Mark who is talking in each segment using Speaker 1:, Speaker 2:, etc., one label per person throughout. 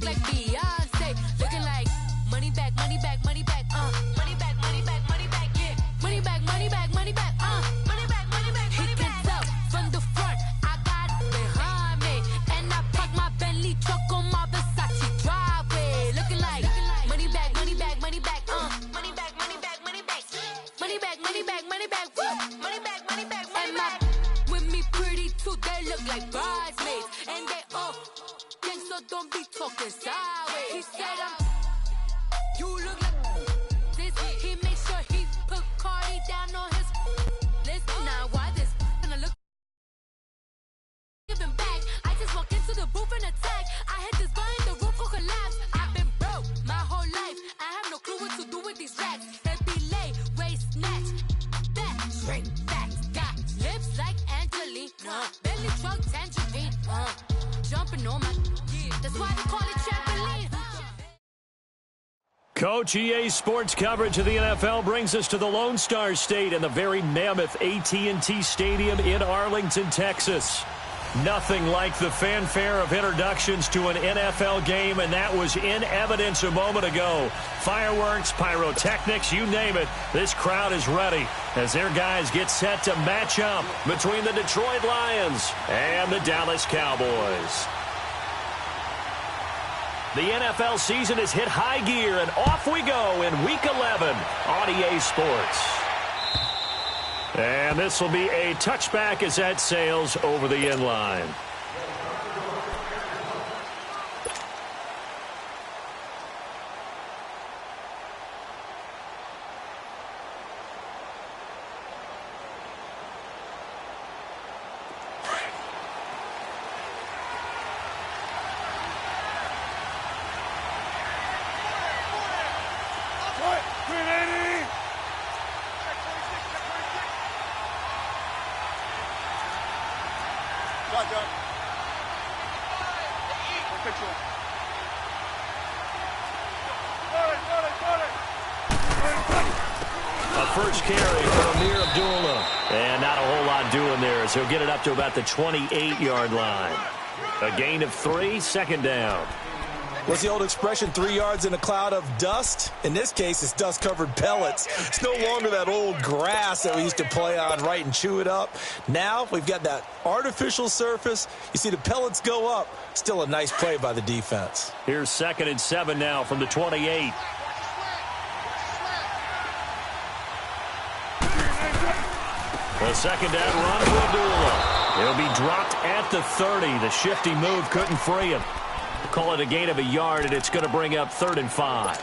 Speaker 1: like Beyonce. Looking like money back, money back, money back, money back, money back, money back, yeah. Money back, money back, money back, money back, money back, money back. He can tell from the front, I got it behind me. And I park my Bentley truck on my Versace driveway. Looking like money back, money back, money back, money back, money back, money back. Money back, money back, money back, woo. Money back, money back, money back. With me pretty too, they look like bridesmaids. And they all think so, don't be talking sideways. He said you look like this. He makes sure he put Cardi down on his list. Now why this gonna look giving back? I just walked into the booth and attack. I hit this button, the roof will collapse. I've been broke my whole life. I have no clue what to do with these racks. That be lay, waist snatch, back, straight back. Got lips like Angelina, belly truck tangerine, jumping on my, that's why they call it trampoline.
Speaker 2: Coach, EA Sports coverage of the NFL brings us to the Lone Star State and the very mammoth AT&T Stadium in Arlington, Texas. Nothing like the fanfare of introductions to an NFL game, and that was in evidence a moment ago. Fireworks, pyrotechnics, you name it. This crowd is ready as their guys get set to match up between the Detroit Lions and the Dallas Cowboys. The NFL season has hit high gear, and off we go in Week 11 on EA Sports. And this will be a touchback as that sails over the end line. First carry for Amir Abdullah. And not a whole lot doing there as he'll get it up to about the 28-yard line. A gain of 3, second down.
Speaker 3: What's the old expression, 3 yards in a cloud of dust? In this case, it's dust-covered pellets. It's no longer that old grass that we used to play on, right, and chew it up. Now we've got that artificial surface. You see the pellets go up. Still a nice play by the defense.
Speaker 2: Here's 2nd and 7 now from the 28. A second down run for Abdullah. He'll be dropped at the 30. The shifty move couldn't free him. Call it a gain of a yard, and it's going to bring up 3rd and 5.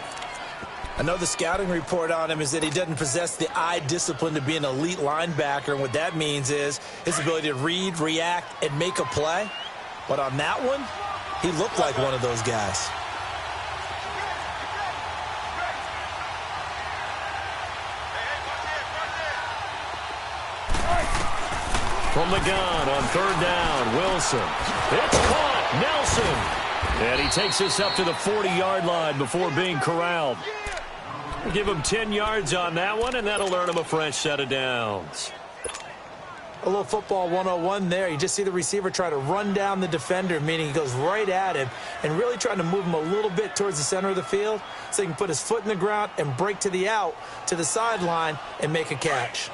Speaker 3: Another scouting report on him is that he doesn't possess the eye discipline to be an elite linebacker, and what that means is his ability to read, react, and make a play. But on that one, he looked like one of those guys.
Speaker 2: From the gun on 3rd down, Wilson. It's caught, Nelson. And he takes us up to the 40-yard line before being corralled. We'll give him 10 yards on that one, and that'll earn him a fresh set of downs.
Speaker 3: A little football 101 there. You just see the receiver try to run down the defender, meaning he goes right at him and really trying to move him a little bit towards the center of the field so he can put his foot in the ground and break to the out, to the sideline, and make a catch.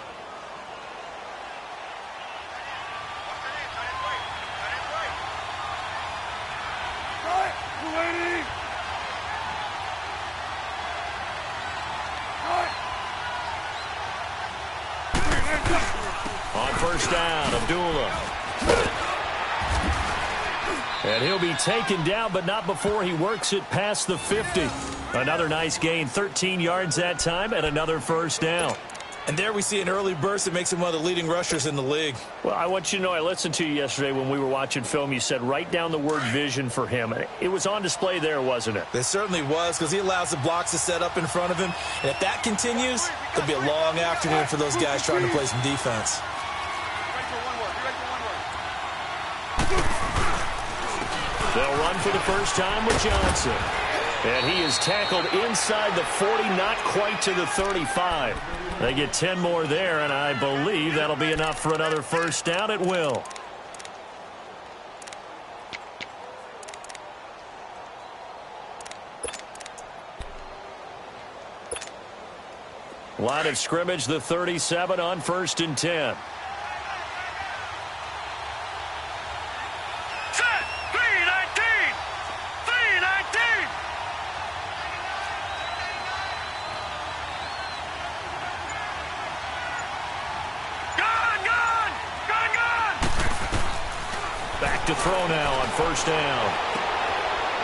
Speaker 2: On first down, Abdullah. And he'll be taken down, but not before he works it past the 50. Another nice gain, 13 yards that time, and another first down.
Speaker 3: And there we see an early burst that makes him one of the leading rushers in the league.
Speaker 2: Well, I want you to know, I listened to you yesterday when we were watching film. You said write down the word vision for him. It was on display there, wasn't it?
Speaker 3: It certainly was, because he allows the blocks to set up in front of him. And if that continues, it'll be a long afternoon for those guys trying to play some defense.
Speaker 2: They'll run for the first time with Johnson. And he is tackled inside the 40, not quite to the 35. They get 10 more there, and I believe that'll be enough for another first down. It will. Line of scrimmage, the 37 on 1st and 10.
Speaker 4: Set! 319! 319! Gone! Gone! Gone! Gone!
Speaker 2: Back to throw now on 1st down.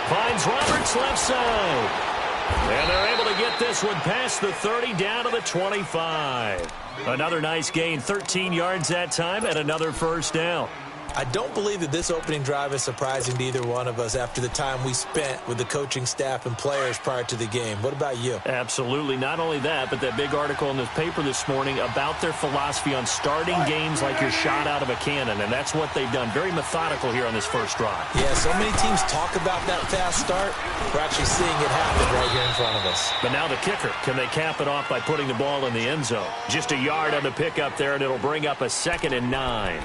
Speaker 2: Finds Roberts left side. And they're able to get this one past the 30 down to the 25. Another nice gain, 13 yards that time, and another 1st down.
Speaker 3: I don't believe that this opening drive is surprising to either one of us after the time we spent with the coaching staff and players prior to the game. What about you?
Speaker 2: Absolutely. Not only that, but that big article in the paper this morning about their philosophy on starting games like you're shot out of a cannon, and that's what they've done. Very methodical here on this first drive.
Speaker 3: Yeah, so many teams talk about that fast start. We're actually seeing it happen right here in front of us.
Speaker 2: But now the kicker, can they cap it off by putting the ball in the end zone? Just a yard on the pickup there, and it'll bring up a 2nd and 9.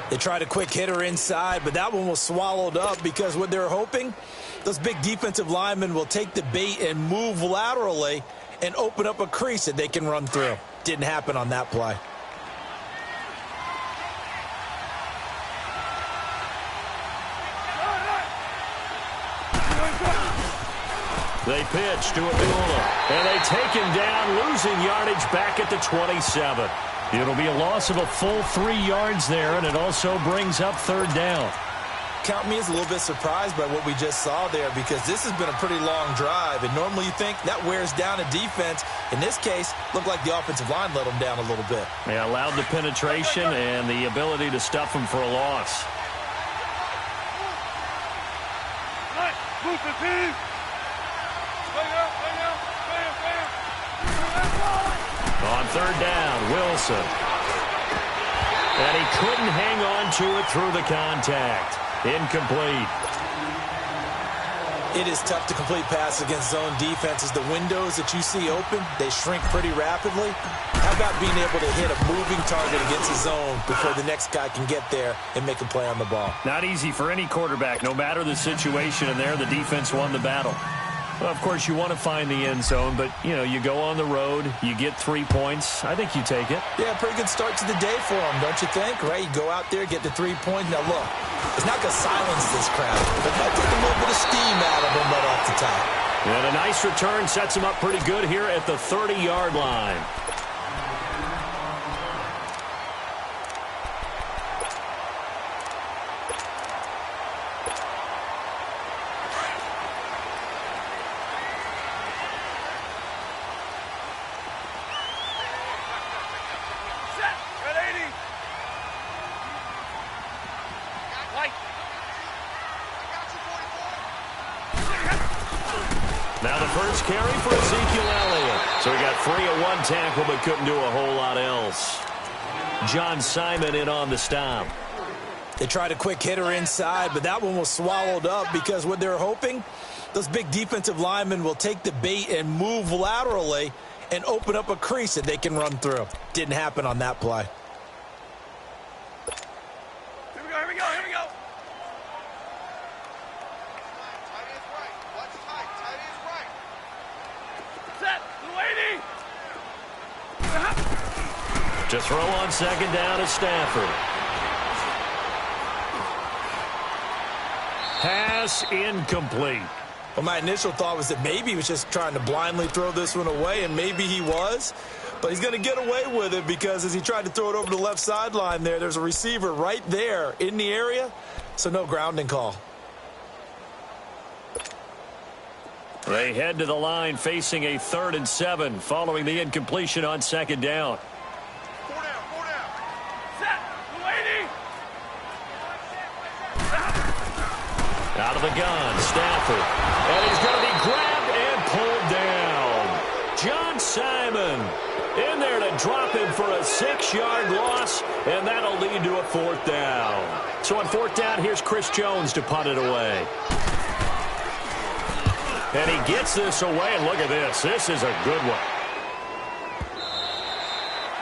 Speaker 3: They tried a quick hitter inside, but that one was swallowed up because what they're hoping, those big defensive linemen will take the bait and move laterally and open up a crease that they can run through. Didn't happen on that play.
Speaker 2: They pitch to Abdullah, and they take him down, losing yardage back at the 27. It'll be a loss of a full 3 yards there, and it also brings up 3rd down.
Speaker 3: Count me as a little bit surprised by what we just saw there because this has been a pretty long drive, and normally you think that wears down a defense. In this case, looked like the offensive line let them down a little bit.
Speaker 2: They allowed the penetration and the ability to stuff them for a loss. On 3rd down, Wilson. And he couldn't hang on to it through the contact. Incomplete.
Speaker 3: It is tough to complete passes against zone defenses. The windows that you see open, they shrink pretty rapidly. How about being able to hit a moving target against a zone before the next guy can get there and make a play on the ball?
Speaker 2: Not easy for any quarterback, no matter the situation, and there the defense won the battle. Well, of course, you want to find the end zone, but, you know, you go on the road, you get 3 points. I think you take it.
Speaker 3: Yeah, pretty good start to the day for them, don't you think? Right? You go out there, get the 3 points. Now, look, it's not going to silence this crowd, but it might take a little bit of steam out of them right off the top.
Speaker 2: And a nice return sets them up pretty good here at the 30-yard line. Now the first carry for Ezekiel Elliott. So he got free of one tackle but couldn't do a whole lot else. John Simon in on the stop.
Speaker 3: They tried a quick hitter inside, but that one was swallowed up because what they're hoping, those big defensive linemen will take the bait and move laterally and open up a crease that they can run through. Didn't happen on that play.
Speaker 4: Here we go, here we go, here we go. Set, 280.
Speaker 2: To throw on 2nd down is Stafford. Pass incomplete.
Speaker 3: Well, my initial thought was that maybe he was just trying to blindly throw this one away, and maybe he was. But he's going to get away with it because as he tried to throw it over the left sideline there's a receiver right there in the area, so no grounding call.
Speaker 2: They head to the line facing a 3rd and 7 following the incompletion on 2nd down.
Speaker 4: 4 down. Set, 280.
Speaker 2: Out of the gun, Stafford. And he's going to be grabbed and pulled down. John Simon in there to drop him for a 6-yard loss, and that'll lead to a 4th down. So on 4th down, here's Chris Jones to punt it away. And he gets this away, and look at this. This is a good one.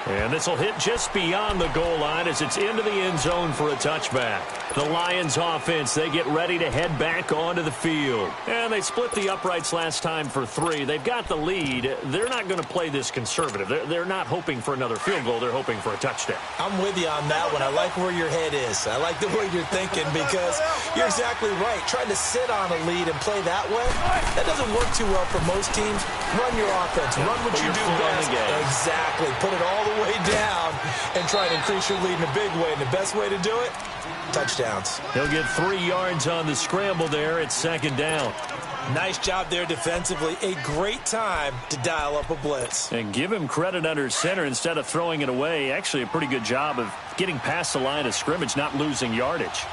Speaker 2: And this will hit just beyond the goal line as it's into the end zone for a touchback. The Lions offense, they get ready to head back onto the field. And they split the uprights last time for 3. They've got the lead. They're not going to play this conservative. They're not hoping for another field goal. They're hoping for a touchdown.
Speaker 3: I'm with you on that one. I like where your head is. I like the way you're thinking because you're exactly right. Trying to sit on a lead and play that way, that doesn't work too well for most teams. Run your offense. Run what you do best. Exactly. Put it all the way down and try to increase your lead in a big way. And the best way to do it, touchdowns.
Speaker 2: He'll get 3 yards on the scramble there. It's 2nd down.
Speaker 3: Nice job there defensively. A great time to dial up a blitz.
Speaker 2: And give him credit under center instead of throwing it away. Actually, a pretty good job of getting past the line of scrimmage, not losing yardage.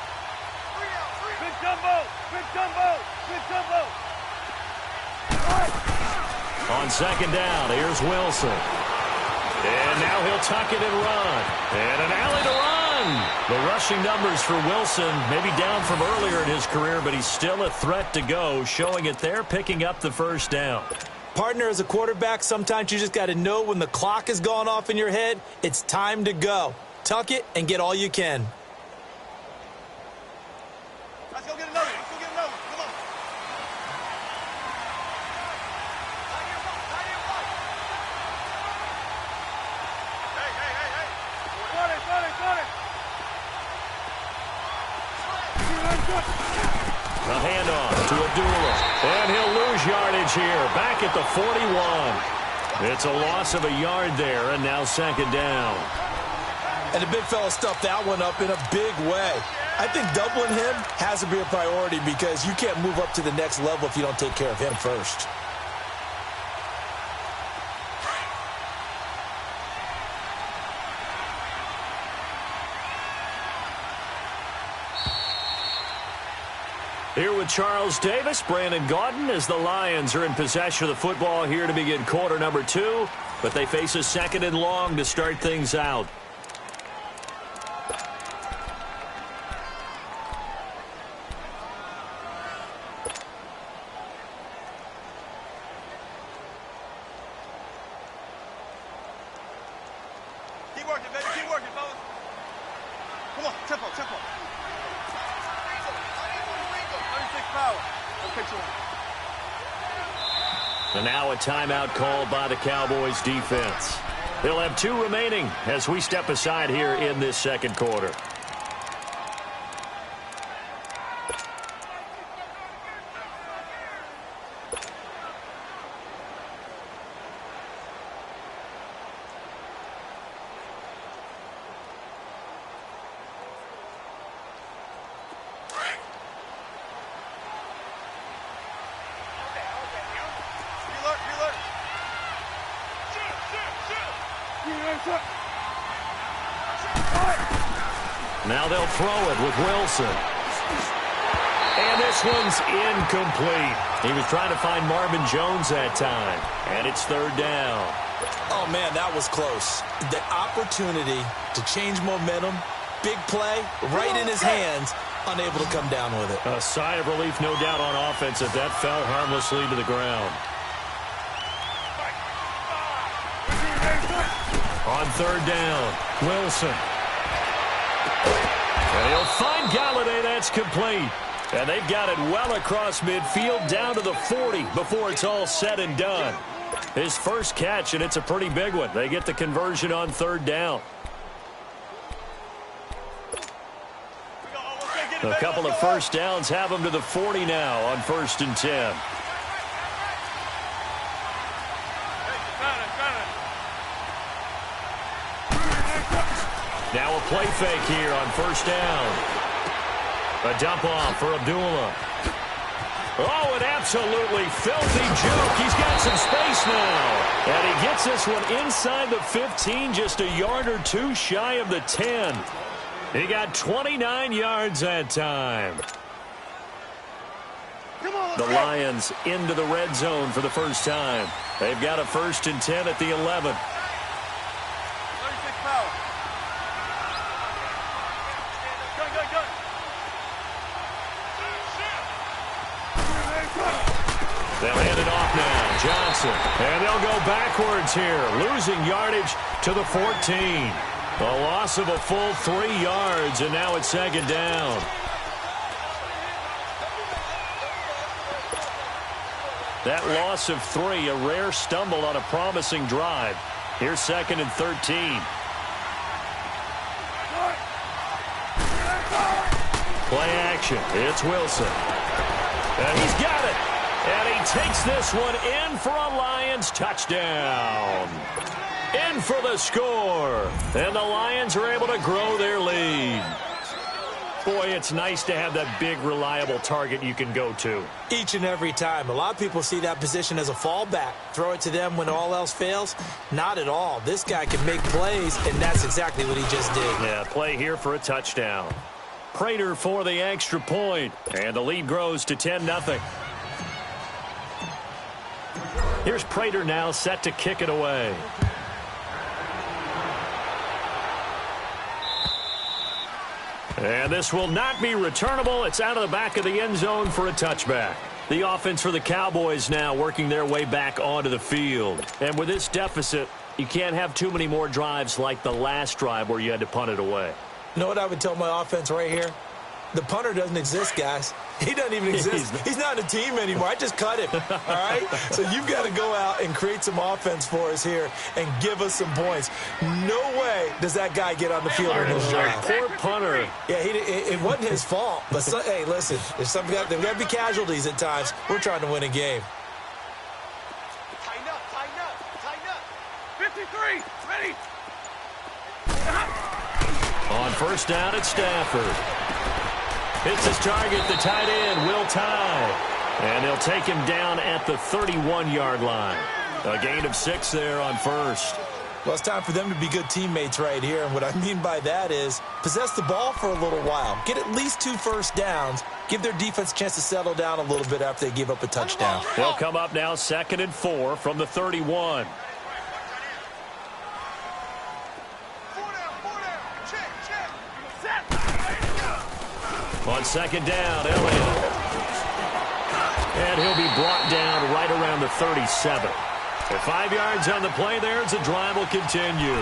Speaker 4: Big jumbo! Big jumbo! Big jumbo!
Speaker 2: On 2nd down, here's Wilson. And now he'll tuck it and run. And an alley to run. The rushing numbers for Wilson, maybe down from earlier in his career, but he's still a threat to go, showing it there, picking up the 1st down.
Speaker 3: Partner, as a quarterback, sometimes you just got to know when the clock has gone off in your head, it's time to go. Tuck it and get all you can.
Speaker 4: Let's go get another one. Let's go get another one. Come on. Hey, hey, hey, hey. Got it, got it, got it.
Speaker 2: The handoff to Abdullah. And he'll lose yardage here. Back at the 41. It's a loss of a yard there, and now 2nd down.
Speaker 3: And the big fella stuffed that one up in a big way. I think doubling him has to be a priority because you can't move up to the next level if you don't take care of him first.
Speaker 2: Here with Charles Davis, Brandon Gaudin, as the Lions are in possession of the football here to begin quarter number 2. But they face a 2nd and long to start things out.
Speaker 4: Keep working, baby. Keep working, fellas. Come on, tempo, tempo. 36 power. Let's pitch one.
Speaker 2: And now a timeout called by the Cowboys defense. They'll have 2 remaining as we step aside here in this 2nd quarter. Now they'll throw it with Wilson. And this one's incomplete. He was trying to find Marvin Jones that time. And it's 3rd down.
Speaker 3: Oh, man, that was close. The opportunity to change momentum, big play, right in his hands, unable to come down with it.
Speaker 2: A sigh of relief, no doubt, on offense as that fell harmlessly to the ground. On 3rd down, Wilson. And he'll find Galladay. That's complete. And they've got it well across midfield down to the 40 before it's all said and done. His first catch, and it's a pretty big one. They get the conversion on 3rd down. A couple of 1st downs have them to the 40 now on 1st and 10. Now a play fake here on 1st down. A dump off for Abdullah. Oh, an absolutely filthy juke. He's got some space now. And he gets this one inside the 15, just a yard or 2 shy of the 10. He got 29 yards that time. The Lions into the red zone for the first time. They've got a 1st and 10 at the 11.
Speaker 4: 36 power. Gun, gun, gun.
Speaker 2: They'll hand it off now. Johnson. Wilson. And they'll go backwards here, losing yardage to the 14. A loss of a full 3 yards, and now it's second down. That loss of 3, a rare stumble on a promising drive. Here's second and 13. Play action. It's Wilson. And he's got it. And he takes this one in for a Lions touchdown. In for the score. And the Lions are able to grow their lead. Boy, it's nice to have that big, reliable target you can go to.
Speaker 3: Each and every time. A lot of people see that position as a fallback. Throw it to them when all else fails. Not at all. This guy can make plays, and that's exactly what he just did.
Speaker 2: Yeah, play here for a touchdown. Prater for the extra point. And the lead grows to 10-0. Here's Prater now set to kick it away. And this will not be returnable. It's out of the back of the end zone for a touchback. The offense for the Cowboys now working their way back onto the field. And with this deficit, you can't have too many more drives like the last drive where you had to punt it away.
Speaker 3: You know what I would tell my offense right here? The punter doesn't exist, guys. He doesn't even exist. He's not a team anymore. I just cut him, all right? So you've got to go out and create some offense for us here and give us some points. No way does that guy get on the field in this drive.
Speaker 2: Poor punter.
Speaker 3: Yeah, it wasn't his fault. But, hey, listen, there's there's got to be casualties at times. We're trying to win a game.
Speaker 4: Tighten up, tighten up, tighten up. 53, ready.
Speaker 2: On first down, it's Stafford. Hits his target, the tight end, Will Tye. And they'll take him down at the 31-yard line. A gain of 6 there on first.
Speaker 3: Well, it's time for them to be good teammates right here. And what I mean by that is possess the ball for a little while. Get at least 2 first downs. Give their defense a chance to settle down a little bit after they give up a touchdown.
Speaker 2: They'll come up now 2nd and 4 from the 31. On second down, Elliott. And he'll be brought down right around the 37. At 5 yards on the play there, the drive will continue.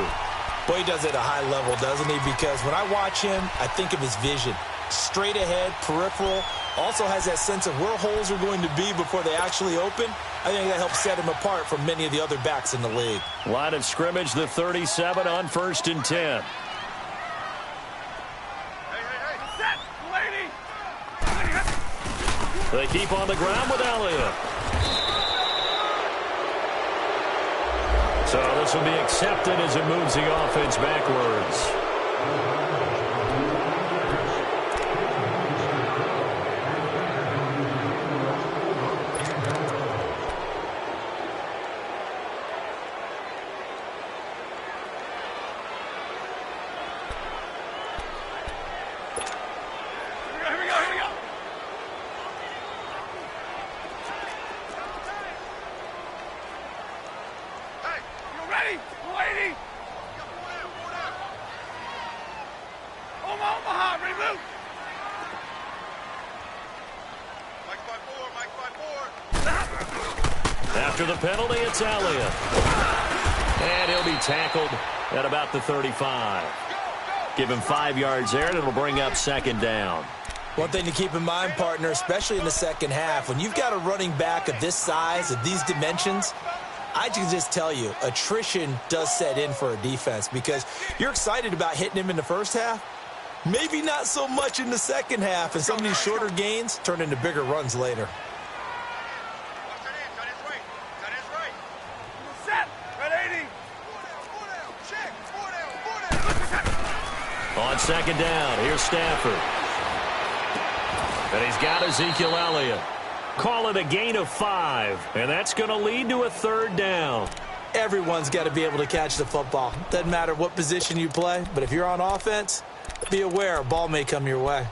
Speaker 3: Boy, he does it at a high level, doesn't he? Because when I watch him, I think of his vision. Straight ahead, peripheral. Also has that sense of where holes are going to be before they actually open. I think that helps set him apart from many of the other backs in the league.
Speaker 2: Line of scrimmage, the 37 on 1st and 10. They keep on the ground with Elliott. So this will be accepted as it moves the offense backwards. After the penalty, it's Elliott. And he'll be tackled at about the 35. Give him 5 yards there, and it'll bring up 2nd down.
Speaker 3: One thing to keep in mind, partner, especially in the second half, when you've got a running back of this size, of these dimensions, I can just tell you, attrition does set in for a defense because you're excited about hitting him in the first half. Maybe not so much in the second half, and some of these shorter gains turn into bigger runs later.
Speaker 2: On second down, here's Stafford. And he's got Ezekiel Elliott. Call it a gain of 5, and that's going to lead to a 3rd down.
Speaker 3: Everyone's got to be able to catch the football. Doesn't matter what position you play, but if you're on offense, be aware a ball may come your way.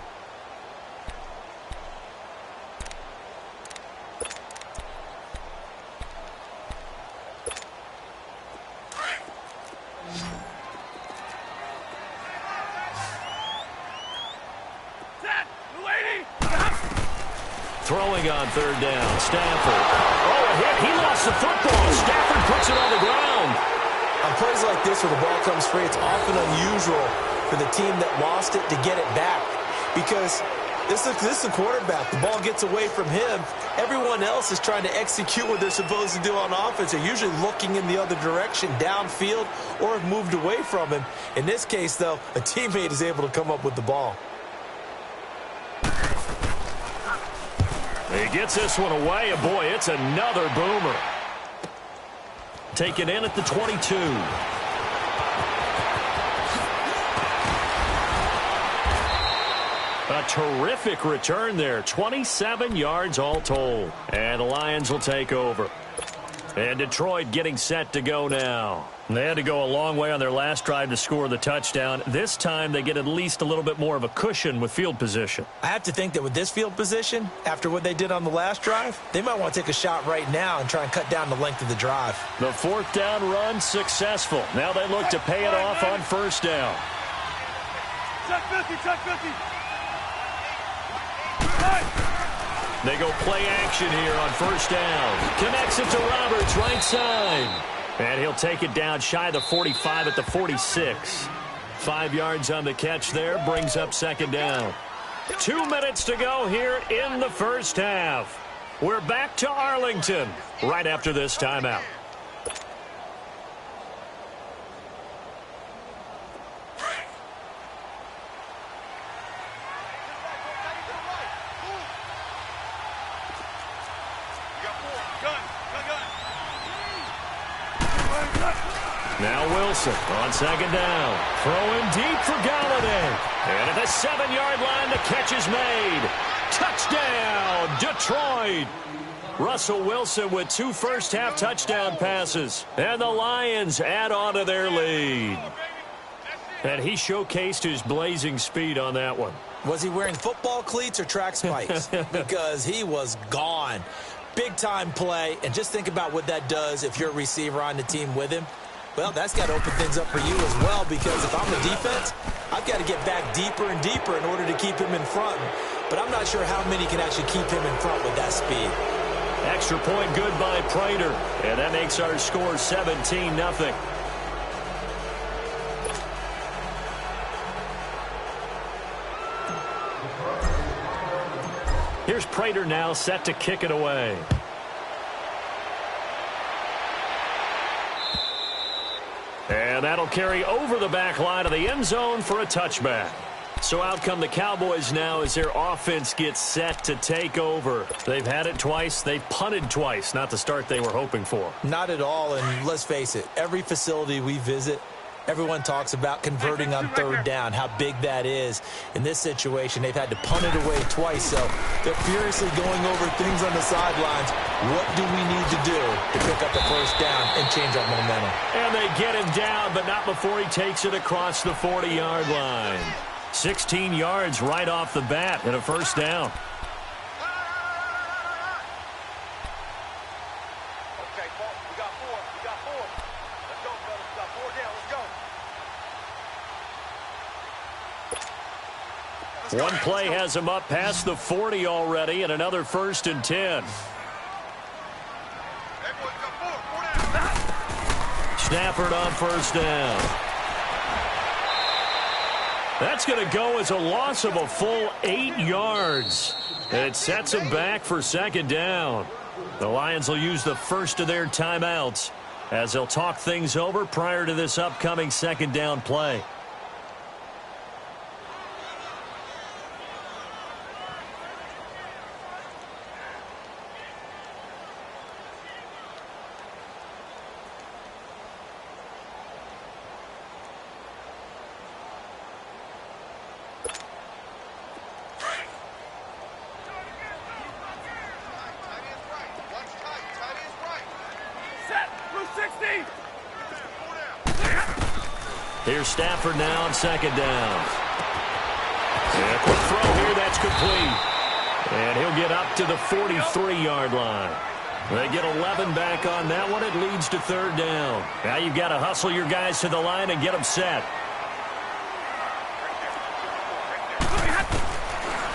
Speaker 2: Throwing on 3rd down, Stafford. Oh, a hit. He lost the football. Stafford puts it on the ground.
Speaker 3: On plays like this where the ball comes free, it's often unusual for the team that lost it to get it back. Because this is a quarterback. The ball gets away from him. Everyone else is trying to execute what they're supposed to do on offense. They're usually looking in the other direction, downfield, or have moved away from him. In this case, though, a teammate is able to come up with the ball.
Speaker 2: He gets this one away, and boy, it's another boomer. Taken in at the 22. A terrific return there. 27 yards all told. And the Lions will take over. And Detroit getting set to go now. They had to go a long way on their last drive to score the touchdown. This time they get at least a little bit more of a cushion with field position.
Speaker 3: I have to think that with this field position, after what they did on the last drive, they might want to take a shot right now and try and cut down the length of the drive.
Speaker 2: The fourth down run successful. Now they look to pay it off on first down.
Speaker 4: Check 50, check 50.
Speaker 2: They go play action here on first down. Connects it to Roberts, right side. And he'll take it down shy of the 45 at the 46. 5 yards on the catch there, brings up second down. 2 minutes to go here in the first half. We're back to Arlington right after this timeout. Now Wilson on second down. Throwing deep for Galladay. And at the 7-yard line, the catch is made. Touchdown, Detroit. Russell Wilson with 2 first-half touchdown passes. And the Lions add on to their lead. And he showcased his blazing speed on that one.
Speaker 3: Was he wearing football cleats or track spikes? Because he was gone. Big-time play. And just think about what that does if you're a receiver on the team with him. Well, that's got to open things up for you as well, because if I'm the defense, I've got to get back deeper and deeper in order to keep him in front. But I'm not sure how many can actually keep him in front with that speed.
Speaker 2: Extra point good by Prater. And that makes our score 17-0. Here's Prater now set to kick it away. And that'll carry over the back line of the end zone for a touchback. So out come the Cowboys now as their offense gets set to take over. They've had it twice. They've punted twice. Not the start they were hoping for.
Speaker 3: Not at all, and let's face it, every facility we visit, everyone talks about converting on third down, how big that is. In this situation, they've had to punt it away twice, so they're furiously going over things on the sidelines. What do we need to do to pick up the first down and change our momentum?
Speaker 2: And they get him down, but not before he takes it across the 40-yard line. 16 yards right off the bat and a first down.
Speaker 4: Okay, we got 4. We got 4. Let's go, fellas. We got 4 down. Let's go.
Speaker 2: One play has him up past the 40 already, and another 1st and 10.
Speaker 4: Hey, boys, we got 4. 4 down.
Speaker 2: Stafford on first down. That's going to go as a loss of a full 8 yards. And it sets him back for second down. The Lions will use the first of their timeouts as they'll talk things over prior to this upcoming second down play. Here's Stafford now on second down. And a quick throw here, that's complete. And he'll get up to the 43-yard line. They get 11 back on that one. It leads to third down. Now you've got to hustle your guys to the line and get them set.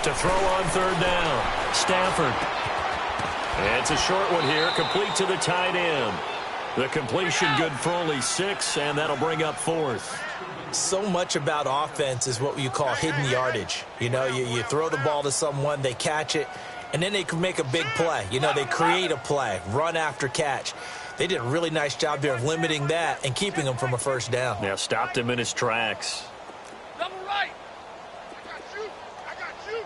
Speaker 2: To throw on third down. Stafford. And it's a short one here, complete to the tight end. The completion good for only 6, and that'll bring up 4th.
Speaker 3: So much about offense is what you call hidden yardage. You know, you throw the ball to someone, they catch it, and then they can make a big play. You know, they create a play, run after catch. They did a really nice job there of limiting that and keeping him from a first down.
Speaker 2: Yeah, stopped him in his tracks.
Speaker 4: Double right. I got you.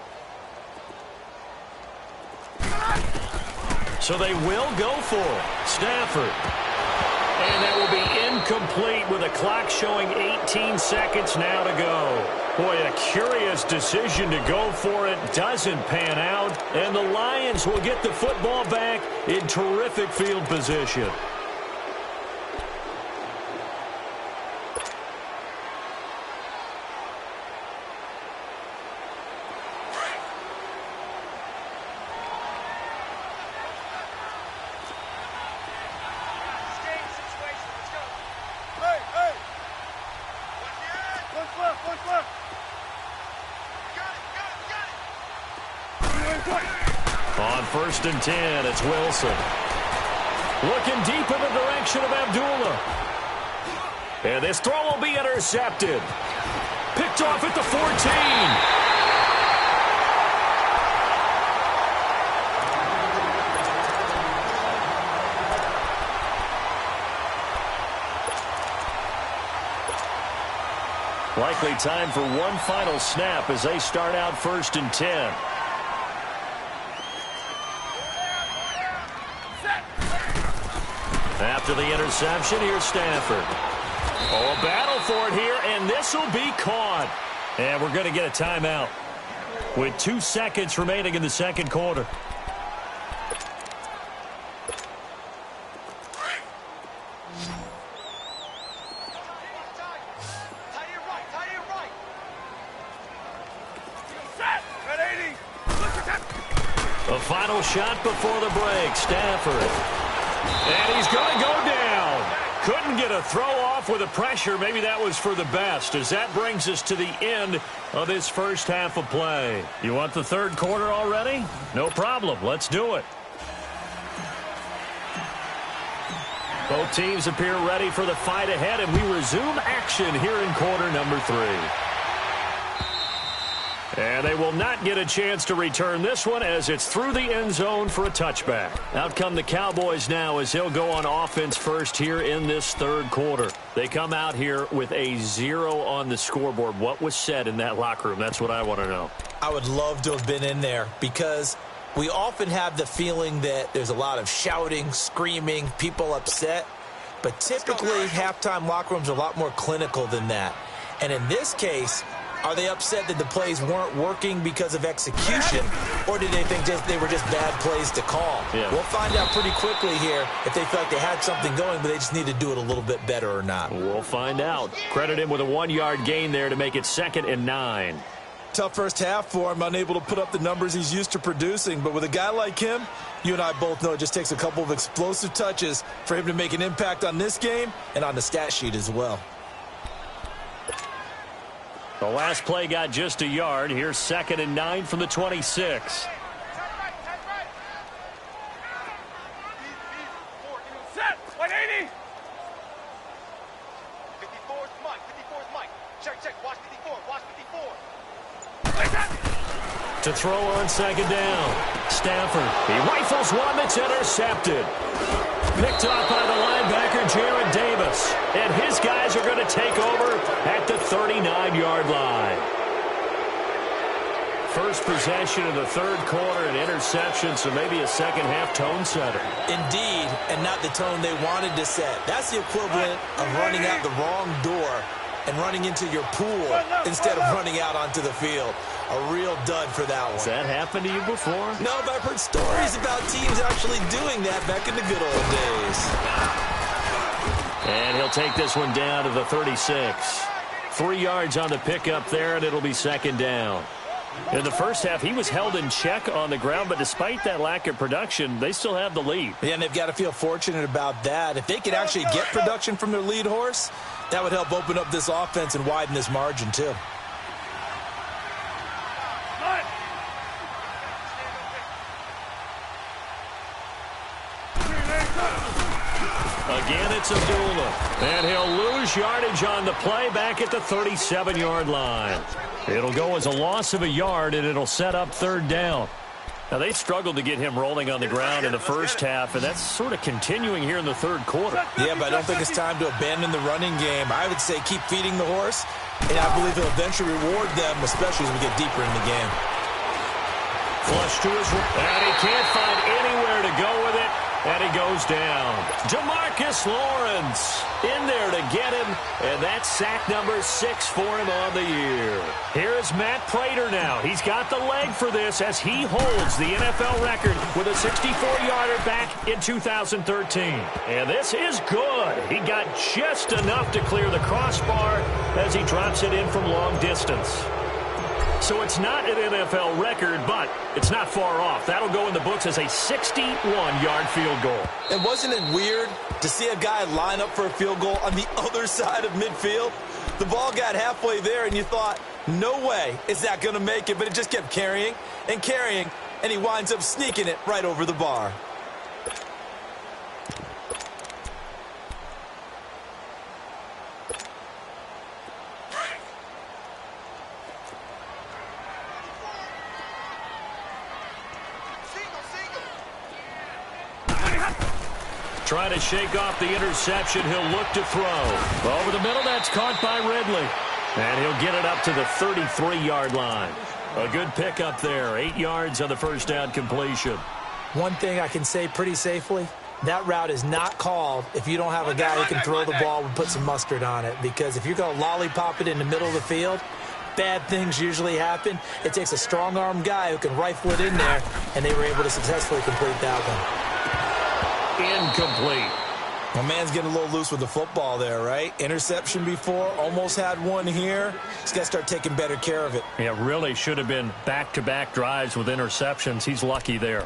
Speaker 2: So they will go for it. Stafford. And that will be incomplete with a clock showing 18 seconds now to go. Boy, a curious decision to go for it. Doesn't pan out. And the Lions will get the football back in terrific field position. On 1st and 10, it's Wilson. Looking deep in the direction of Abdullah. And this throw will be intercepted. Picked off at the 14. Likely time for one final snap as they start out 1st and 10. After the interception, here's Stafford. Oh, a battle for it here, and this will be caught. And we're going to get a timeout with 2 seconds remaining in the second quarter. The final shot before the break, Stafford. And he's going to go down. Couldn't get a throw off with the pressure. Maybe that was for the best, as that brings us to the end of this first half of play. You want the third quarter already? No problem. Let's do it. Both teams appear ready for the fight ahead, and we resume action here in quarter number 3. And they will not get a chance to return this one as it's through the end zone for a touchback. Out come the Cowboys now as they'll go on offense first here in this third quarter. They come out here with a 0 on the scoreboard. What was said in that locker room? That's what I want to know.
Speaker 3: I would love to have been in there because we often have the feeling that there's a lot of shouting, screaming, people upset. But typically, halftime locker rooms are a lot more clinical than that. And in this case, are they upset that the plays weren't working because of execution, or did they think they were just bad plays to call?
Speaker 2: Yeah.
Speaker 3: We'll find out pretty quickly here if they felt like they had something going, but they just need to do it a little bit better or not.
Speaker 2: We'll find out. Credit him with a 1-yard gain there to make it 2nd and 9.
Speaker 3: Tough first half for him, unable to put up the numbers he's used to producing. But with a guy like him, you and I both know it just takes a couple of explosive touches for him to make an impact on this game and on the stat sheet as well.
Speaker 2: The last play got just a yard. Here's 2nd and 9 from the 26.
Speaker 4: Set! 180! 54's Mike. 54's Mike. Check. Watch 54. Watch 54.
Speaker 2: To throw on 2nd down. Stafford. He rifles one that's intercepted. Picked off by the linebacker, Jared Davis. And his guys are going to take over at the 39-yard line. First possession of the third quarter, an interception, so maybe a second-half tone setter.
Speaker 3: Indeed, and not the tone they wanted to set. That's the equivalent of running out the wrong door and running into your pool instead of running out onto the field. A real dud for that one.
Speaker 2: Has that happened to you before?
Speaker 3: No, but I've heard stories about teams actually doing that back in the good old days.
Speaker 2: And he'll take this one down to the 36. 3 yards on the pickup there, and it'll be 2nd down. In the first half, he was held in check on the ground, but despite that lack of production, they still have the lead.
Speaker 3: Yeah, and they've got to feel fortunate about that. If they could actually get production from their lead horse, that would help open up this offense and widen this margin, too.
Speaker 2: Again, it's Abdullah. And he'll lose yardage on the play back at the 37-yard line. It'll go as a loss of a yard, and it'll set up third down. Now, they struggled to get him rolling on the ground in the first half, and that's sort of continuing here in the third quarter.
Speaker 3: Yeah, but I don't think it's time to abandon the running game. I would say keep feeding the horse, and I believe he'll eventually reward them, especially as we get deeper in the game.
Speaker 2: Flush to his right, and he can't find anywhere to go with it, and he goes down. Demarcus Lawrence in there to get him, and that's sack number 6 for him on the year. Here's Matt Prater now. He's got the leg for this as he holds the NFL record with a 64-yarder back in 2013. And this is good. He got just enough to clear the crossbar as he drops it in from long distance. So it's not an NFL record, but it's not far off. That'll go in the books as a 61-yard field goal.
Speaker 3: And wasn't it weird to see a guy line up for a field goal on the other side of midfield? The ball got halfway there, and you thought, no way is that going to make it, but it just kept carrying, and he winds up sneaking it right over the bar.
Speaker 2: Trying to shake off the interception. He'll look to throw. Over the middle, that's caught by Ridley. And he'll get it up to the 33-yard line. A good pickup there. 8 yards on the first down completion.
Speaker 5: One thing I can say pretty safely, that route is not called if you don't have a guy who can throw the ball and put some mustard on it. Because if you're going to lollipop it in the middle of the field, bad things usually happen. It takes a strong-arm guy who can rifle it in there, and they were able to successfully complete that one.
Speaker 2: Incomplete.
Speaker 3: My man's getting a little loose with the football there, right? Interception before, almost had one here. He's got to start taking better care of it.
Speaker 2: Yeah, really should have been back-to-back drives with interceptions. He's lucky there.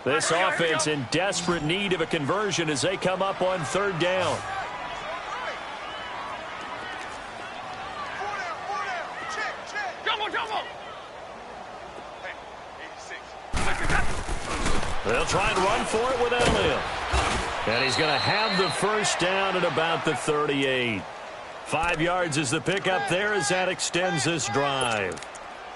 Speaker 2: This offense in desperate need of a conversion as they come up on third down. They'll try and run for it with Elliott. And he's going to have the first down at about the 38. 5 yards is the pickup there as that extends this drive.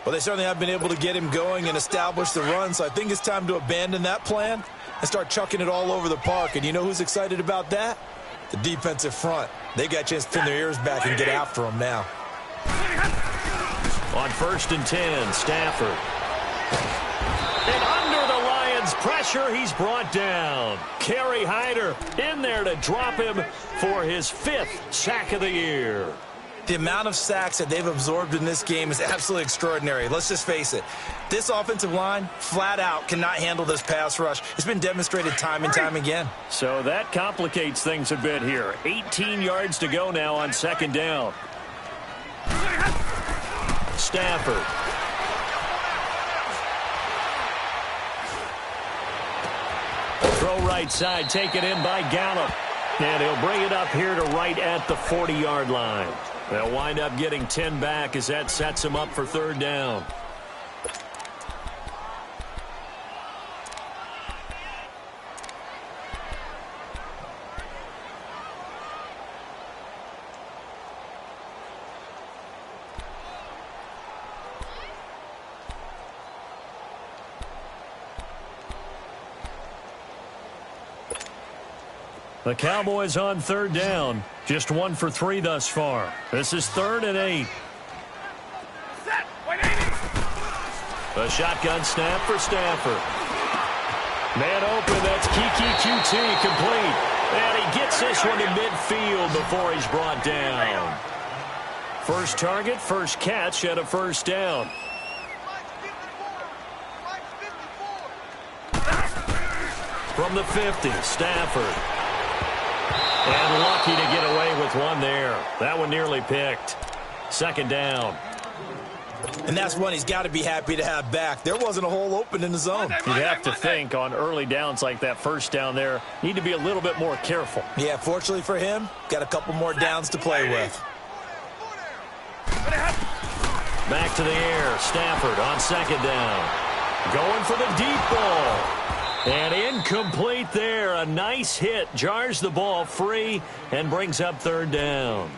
Speaker 3: Well, they certainly have been able to get him going and establish the run, so I think it's time to abandon that plan and start chucking it all over the park. And you know who's excited about that? The defensive front. They got a chance to pin their ears back and get after him now.
Speaker 2: On 1st and 10, Stafford. And under the Lions' pressure, he's brought down. Kerry Hyder in there to drop him for his 5th sack of the year.
Speaker 3: The amount of sacks that they've absorbed in this game is absolutely extraordinary. Let's just face it. This offensive line, flat out, cannot handle this pass rush. It's been demonstrated time and time again.
Speaker 2: So that complicates things a bit here. 18 yards to go now on 2nd down. Stafford. Throw right side, taken in by Gallup. And he'll bring it up here to right at the 40-yard line. They'll wind up getting 10 back as that sets him up for third down. The Cowboys on third down. Just 1 for 3 thus far. This is 3rd and 8. A shotgun snap for Stafford. Man open, that's Kiki QT complete. And he gets this one to midfield before he's brought down. First target, first catch at a first down. From the 50, Stafford. And lucky to get away with one there. That one nearly picked. 2nd down.
Speaker 3: And that's one he's got to be happy to have back. There wasn't a hole open in the zone.
Speaker 2: You'd have to think on early downs like that first down there, need to be a little bit more careful.
Speaker 3: Yeah, fortunately for him, got a couple more downs to play with.
Speaker 2: Back to the air. Stafford on second down. Going for the deep ball. And incomplete there. A nice hit. Jars the ball free and brings up third down.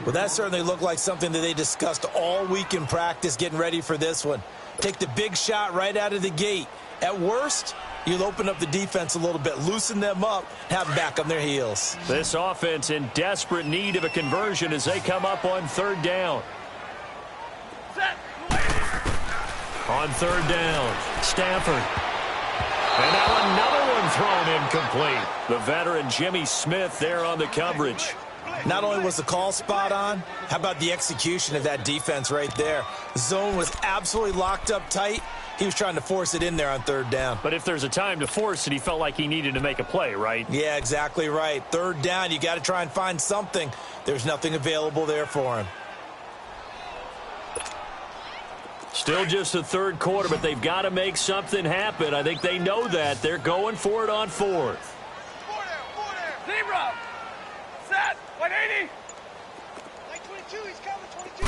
Speaker 3: Well, that certainly looked like something that they discussed all week in practice getting ready for this one. Take the big shot right out of the gate. At worst, you'll open up the defense a little bit, loosen them up, have them back on their heels.
Speaker 2: This offense in desperate need of a conversion as they come up on third down. On third down, Stafford. And now another one thrown incomplete. The veteran Jimmy Smith there on the coverage.
Speaker 3: Not only was the call spot on, how about the execution of that defense right there? The zone was absolutely locked up tight. He was trying to force it in there on third down.
Speaker 2: But if there's a time to force it, he felt like he needed to make a play, right?
Speaker 3: Yeah, exactly right. Third down, you got to try and find something. There's nothing available there for him.
Speaker 2: Still just the third quarter, but they've got to make something happen. I think they know that. They're going for it on fourth.
Speaker 4: Four there. Zebra. Set. 180. 22, he's coming. 22.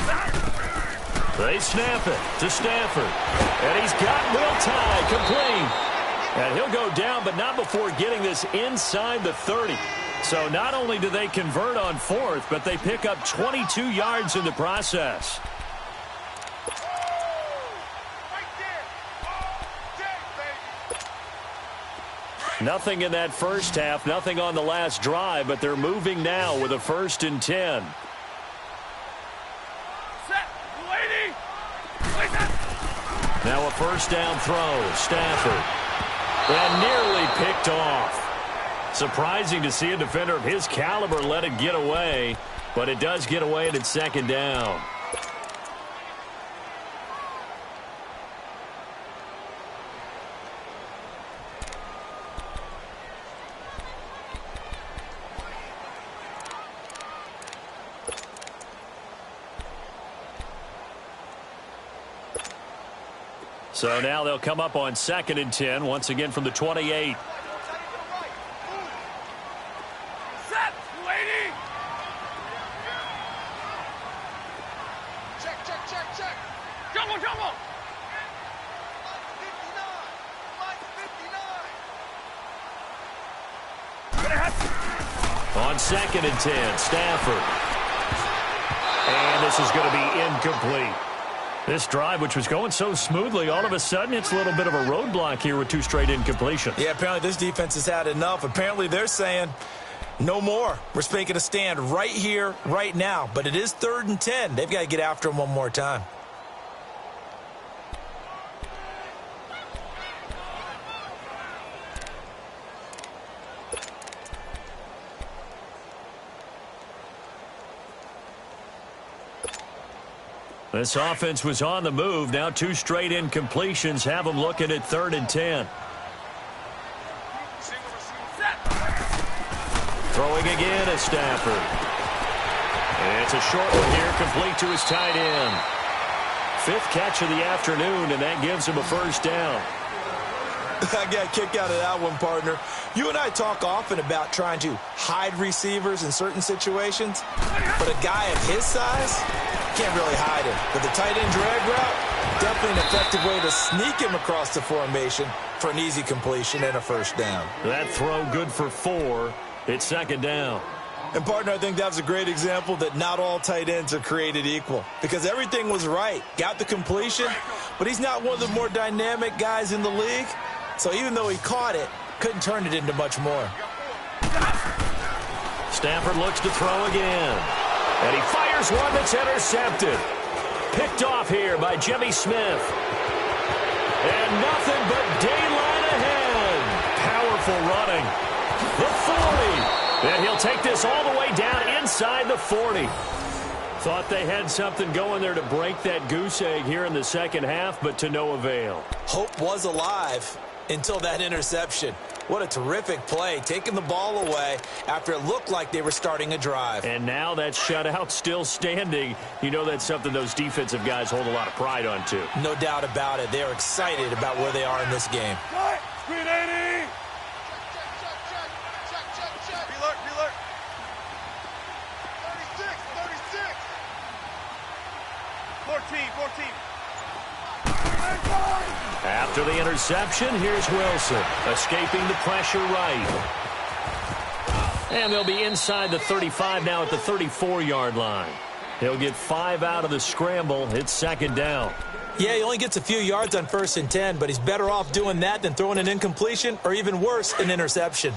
Speaker 2: They snap it to Stafford. And he's got Will Tye complete. And he'll go down, but not before getting this inside the 30. So not only do they convert on fourth, but they pick up 22 yards in the process. Nothing in that first half, nothing on the last drive, but they're moving now with a 1st and 10. Now a first down throw, Stafford. And nearly picked off. Surprising to see a defender of his caliber let it get away, but it does get away and it's second down. So now they'll come up on 2nd and 10, once again from the 28.
Speaker 4: Set. 280. Check. Jumbo.
Speaker 2: On 2nd and 10, Stafford. And this is going to be incomplete. This drive, which was going so smoothly, all of a sudden it's a little bit of a roadblock here with 2 straight incompletions.
Speaker 3: Yeah, apparently this defense has had enough. Apparently they're saying, no more. We're making a stand right here, right now. But it is 3rd and 10. They've got to get after him one more time.
Speaker 2: This offense was on the move. Now 2 straight incompletions have them looking at 3rd and 10. Throwing again is Stafford. And it's a short one here, complete to his tight end. 5th catch of the afternoon, and that gives him a first down.
Speaker 3: I got a kick out of that one, partner. You and I talk often about trying to hide receivers in certain situations, but a guy of his size can't really hide him. But the tight end drag route, definitely an effective way to sneak him across the formation for an easy completion and a first down.
Speaker 2: That throw good for 4. It's second down.
Speaker 3: And, partner, I think that's a great example that not all tight ends are created equal, because everything was right. Got the completion, but he's not one of the more dynamic guys in the league. So even though he caught it, couldn't turn it into much more.
Speaker 2: Stafford looks to throw again. And he fires one that's intercepted. Picked off here by Jimmy Smith. And nothing but daylight ahead. Powerful running. The 40. And he'll take this all the way down inside the 40. Thought they had something going there to break that goose egg here in the second half, but to no avail.
Speaker 3: Hope was alive until that interception. What a terrific play, taking the ball away after it looked like they were starting a drive.
Speaker 2: And now that shutout still standing. You know that's something those defensive guys hold a lot of pride on, too.
Speaker 3: No doubt about it. They're excited about where they are in this game.
Speaker 4: Screen 80. Check. Be alert. 36. 14.
Speaker 2: After the interception, here's Wilson, escaping the pressure right. And they'll be inside the 35 now at the 34-yard line. He'll get 5 out of the scramble. It's second down.
Speaker 5: Yeah, he only gets a few yards on 1st and 10, but he's better off doing that than throwing an incompletion or even worse, an interception.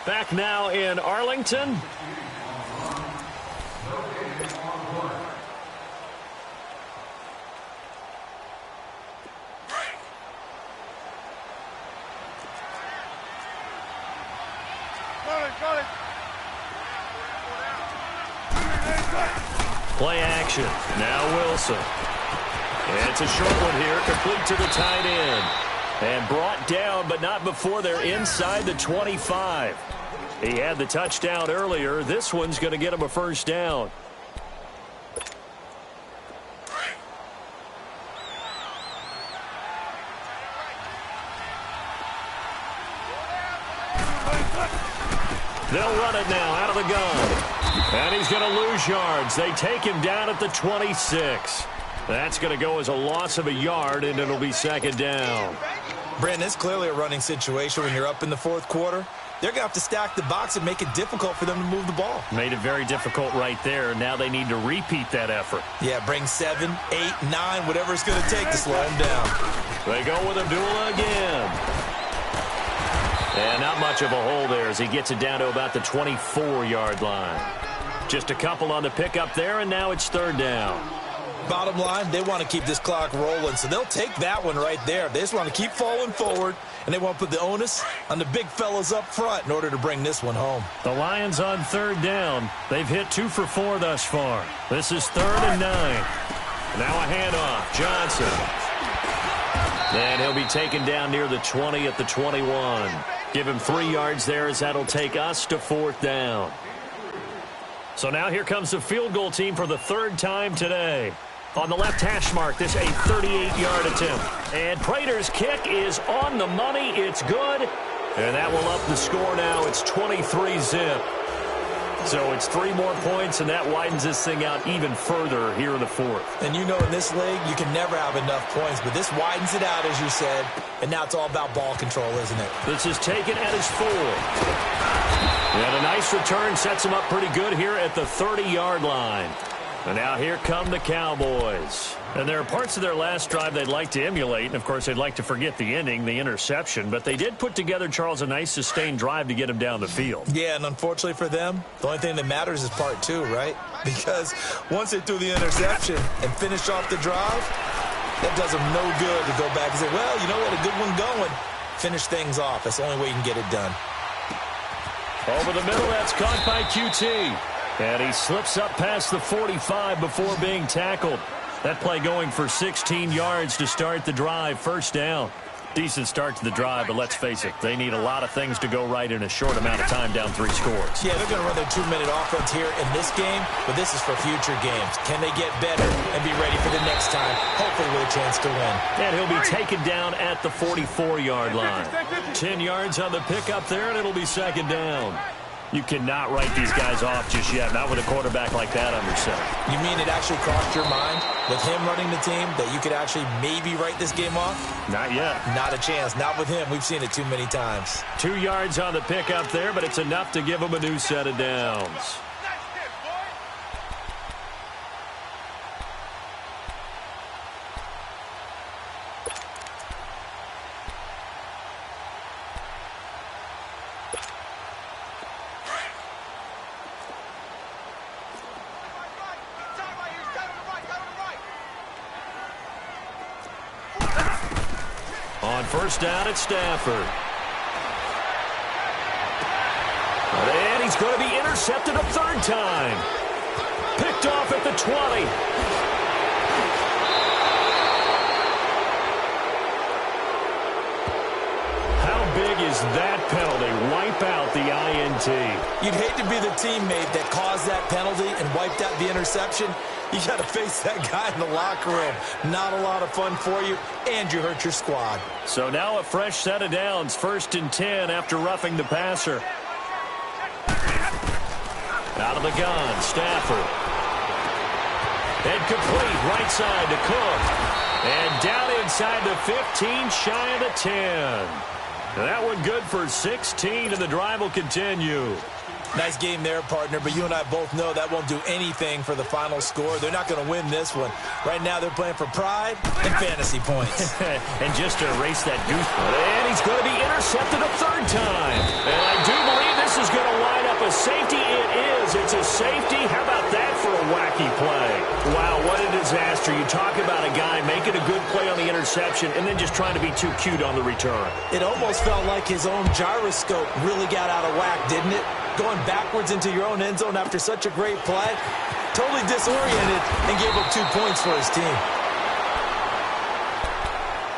Speaker 2: Back now in Arlington. Play action. Now Wilson. And it's a short one here, complete to the tight end. And brought down, but not before they're inside the 25. He had the touchdown earlier. This one's going to get him a first down. They'll run it now out of the gun. And he's going to lose yards. They take him down at the 26. That's going to go as a loss of a yard, and it'll be second down.
Speaker 3: Brandon, it's clearly a running situation when you're up in the fourth quarter. They're going to have to stack the box and make it difficult for them to move the ball.
Speaker 2: Made it very difficult right there. Now they need to repeat that effort.
Speaker 3: Yeah, bring 7, 8, 9, whatever it's going to take to slow him down.
Speaker 2: They go with Abdullah again. And not much of a hole there as he gets it down to about the 24-yard line. Just a couple on the pickup there, and now it's third down.
Speaker 3: Bottom line, they want to keep this clock rolling, so they'll take that one right there. They just want to keep falling forward, and they want to put the onus on the big fellas up front in order to bring this one home.
Speaker 2: The Lions on third down. They've hit 2 for 4 thus far. This is 3rd and 9. Now a handoff. Johnson. And he'll be taken down near the 20 at the 21. Give him 3 yards there as that'll take us to 4th down. So now here comes the field goal team for the 3rd time today. On the left hash mark, this a 38-yard attempt. And Prater's kick is on the money. It's good. And that will up the score now. It's 23-zip. So it's 3 more points, and that widens this thing out even further here in the 4th. And
Speaker 3: you know in this league, you can never have enough points, but this widens it out, as you said, and now it's all about ball control, isn't it?
Speaker 2: This is taken at his 4. And a nice return sets him up pretty good here at the 30-yard line. And now here come the Cowboys. And there are parts of their last drive they'd like to emulate. And, of course, they'd like to forget the ending, the interception. But they did put together, Charles, a nice sustained drive to get him down the field.
Speaker 3: Yeah, and unfortunately for them, the only thing that matters is part 2, right? Because once they threw the interception and finished off the drive, that does them no good to go back and say, well, you know what, a good one going. Finish things off. That's the only way you can get it done.
Speaker 2: Over the middle, that's caught by QT. And he slips up past the 45 before being tackled. That play going for 16 yards to start the drive. First down. Decent start to the drive, but let's face it, they need a lot of things to go right in a short amount of time, down 3 scores.
Speaker 3: Yeah, they're going to run their 2-minute offense here in this game, but this is for future games. Can they get better and be ready for the next time, hopefully with a chance to win?
Speaker 2: And he'll be taken down at the 44-yard line. 10 yards on the pickup there, and it'll be second down. You cannot write these guys off just yet, not with a quarterback like that under center.
Speaker 3: You mean it actually crossed your mind with him running the team that you could actually maybe write this game off?
Speaker 2: Not yet.
Speaker 3: Not a chance. Not with him. We've seen it too many times.
Speaker 2: 2 yards on the pickup there, but it's enough to give him a new set of downs. First down at Stafford. And he's going to be intercepted a 3rd time. Picked off at the 20. How big is that penalty? Wipe out the INT. AT&T.
Speaker 3: You'd hate to be the teammate that caused that penalty and wiped out the interception. You got to face that guy in the locker room. Not a lot of fun for you, and you hurt your squad.
Speaker 2: So now a fresh set of downs, 1st and 10 after roughing the passer. Out of the gun, Stafford. Incomplete, right side to Cook. And down inside the 15, shy of the 10. That one good for 16, and the drive will continue.
Speaker 3: Nice game there, partner, but you and I both know that won't do anything for the final score. They're not going to win this one. Right now they're playing for pride and fantasy points.
Speaker 2: And just to erase that goose. And he's going to be intercepted a 3rd time. And I do believe this is going to line up a safety. It is. It's a safety. How about that for a wacky play? Wow, what a disaster. You talk about a guy making a good play on the interception and then just trying to be too cute on the return.
Speaker 3: It almost felt like his own gyroscope really got out of whack, didn't it? Going backwards into your own end zone after such a great play. Totally disoriented and gave up 2 points for his team.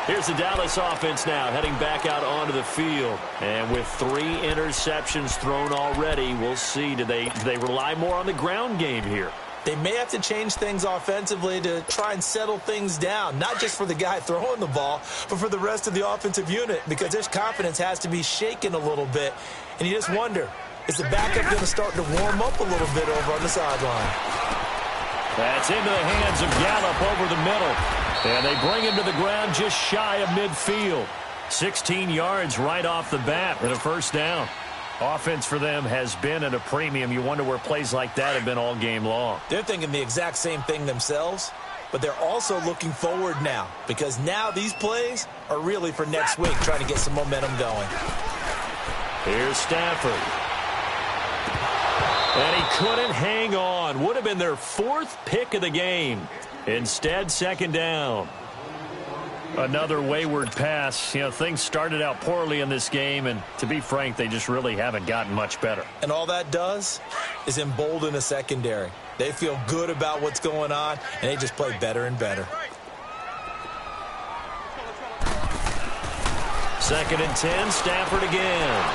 Speaker 2: Here's the Dallas offense now heading back out onto the field. And with 3 interceptions thrown already, we'll see. Do they rely more on the ground game here?
Speaker 3: They may have to change things offensively to try and settle things down, not just for the guy throwing the ball, but for the rest of the offensive unit, because their confidence has to be shaken a little bit. And you just wonder, is the backup going to start to warm up a little bit over on the sideline?
Speaker 2: That's into the hands of Gallup over the middle. And they bring him to the ground just shy of midfield. 16 yards right off the bat with a 1st down. Offense for them has been at a premium. You wonder where plays like that have been all game long.
Speaker 3: They're thinking the exact same thing themselves, but they're also looking forward now, because now these plays are really for next week, trying to get some momentum going.
Speaker 2: Here's Stafford. And he couldn't hang on. Would have been their 4th pick of the game. Instead, 2nd down. Another wayward pass. You know, things started out poorly in this game, and to be frank, they just really haven't gotten much better.
Speaker 3: And all that does is embolden the secondary. They feel good about what's going on, and they just play better and better.
Speaker 2: 2nd and 10, Stafford again.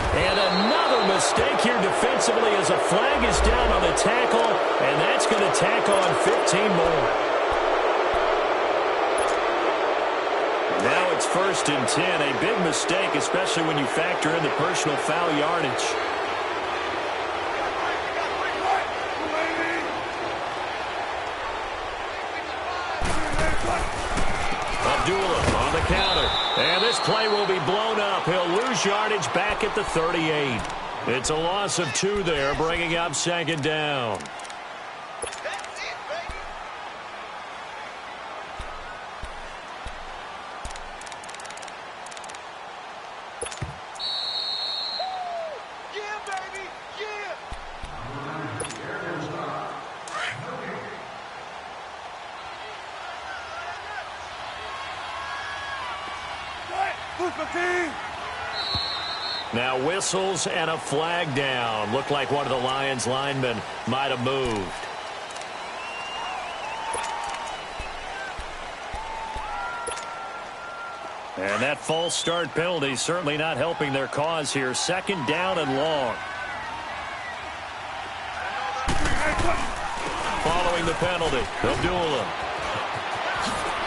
Speaker 2: And another mistake here defensively as a flag is down on the tackle, and that's going to tack on 15 more. Now it's 1st and 10, a big mistake, especially when you factor in the personal foul yardage. Abdullah on the counter. And this play will be blown up. He'll lose yardage back at the 38. It's a loss of 2 there, bringing up 2nd down. Now whistles and a flag down. Looked like one of the Lions linemen might have moved. And that false start penalty certainly not helping their cause here. 2nd down and long. Following the penalty, Abdullah.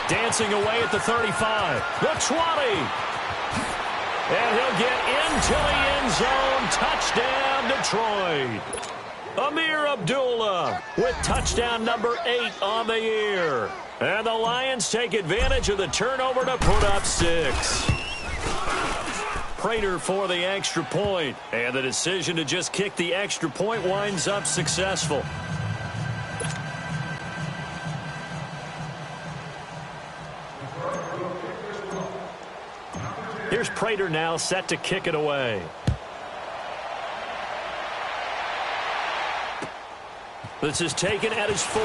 Speaker 2: Dancing away at the 35. The 20. And he'll get into the end zone. Touchdown, Detroit. Amir Abdullah with touchdown number 8 on the year. And the Lions take advantage of the turnover to put up 6. Prater for the extra point. And the decision to just kick the extra point winds up successful. Here's Prater now set to kick it away. This is taken at his 4.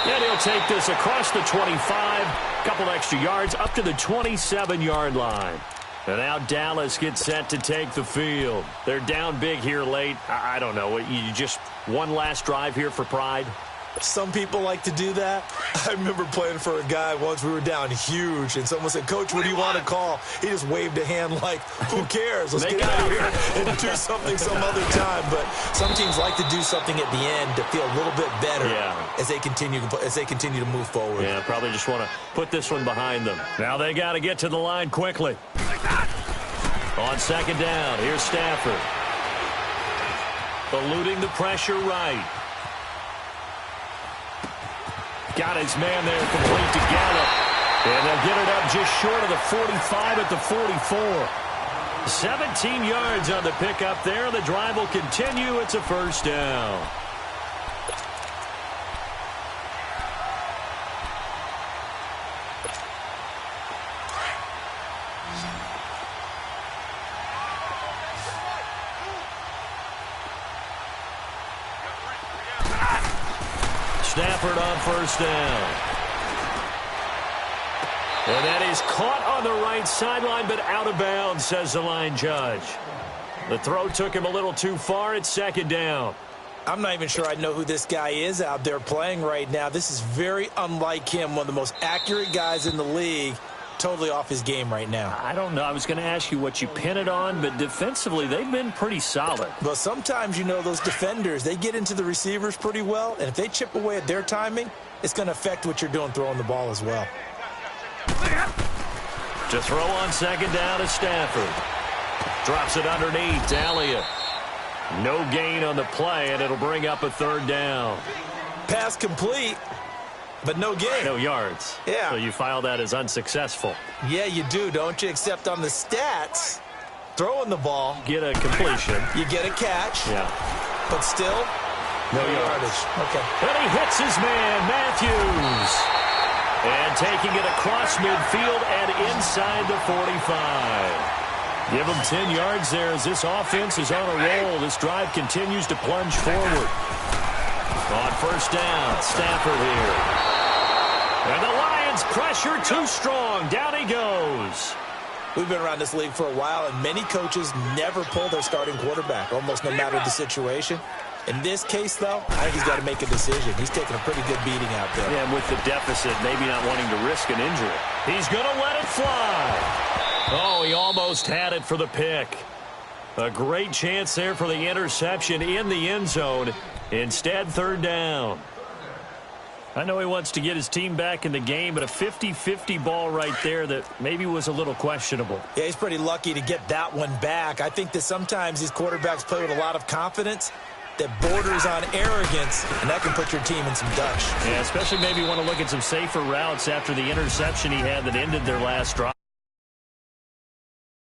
Speaker 2: And he'll take this across the 25. Couple extra yards up to the 27-yard line. And now Dallas gets set to take the field. They're down big here late. I don't know. You just one last drive here for pride?
Speaker 3: Some people like to do that. I remember playing for a guy once. We were down huge, and someone said, "Coach, what do you want to call?" He just waved a hand like, "Who cares? Let's get out of here and do something some other time." But some teams like to do something at the end to feel a little bit better as they continue to move forward.
Speaker 2: Yeah, probably just want to put this one behind them. Now they got to get to the line quickly. On second down, here's Stafford. Eluding the pressure right. Got his man there complete to Gallup. And they'll get it up just short of the 45 at the 44. 17 yards on the pickup there. The drive will continue. It's a first down. Stafford on first down. And that is caught on the right sideline, but out of bounds, says the line judge. The throw took him a little too far. It's second down.
Speaker 5: I'm not even sure I know who this guy is out there playing right now. This is very unlike him, one of the most accurate guys in the league. Totally off his game right now.
Speaker 2: I don't know. I was going to ask you what you pin it on, but defensively, they've been pretty solid.
Speaker 5: Well, sometimes, you know, those defenders, they get into the receivers pretty well, and if they chip away at their timing, it's going to affect what you're doing throwing the ball as well.
Speaker 2: To throw on second down is Stafford. Drops it underneath to Elliott. No gain on the play, and it'll bring up a third down.
Speaker 5: Pass complete. But no gain.
Speaker 2: No yards.
Speaker 5: Yeah.
Speaker 2: So you file that as unsuccessful.
Speaker 5: Yeah, you do, don't you? Except on the stats, throwing the ball.
Speaker 2: Get a completion.
Speaker 5: You get a catch.
Speaker 2: Yeah.
Speaker 5: But still, no yardage. Okay.
Speaker 2: And he hits his man, Matthews. And taking it across midfield and inside the 45. Give him 10 yards there as this offense is on a roll. This drive continues to plunge forward. On first down, Stafford here. And the Lions pressure too strong. Down he goes.
Speaker 5: We've been around this league for a while, and many coaches never pull their starting quarterback, almost no matter the situation. In this case, though, I think he's got to make a decision. He's taking a pretty good beating out there.
Speaker 2: Yeah, and with the deficit, maybe not wanting to risk an injury. He's going to let it fly. Oh, he almost had it for the pick. A great chance there for the interception in the end zone. Instead, third down. I know he wants to get his team back in the game, but a 50-50 ball right there that maybe was a little questionable.
Speaker 5: Yeah, he's pretty lucky to get that one back. I think that sometimes these quarterbacks play with a lot of confidence that borders on arrogance, and that can put your team in some dutch.
Speaker 2: Yeah, especially maybe want to look at some safer routes after the interception he had that ended their last drive.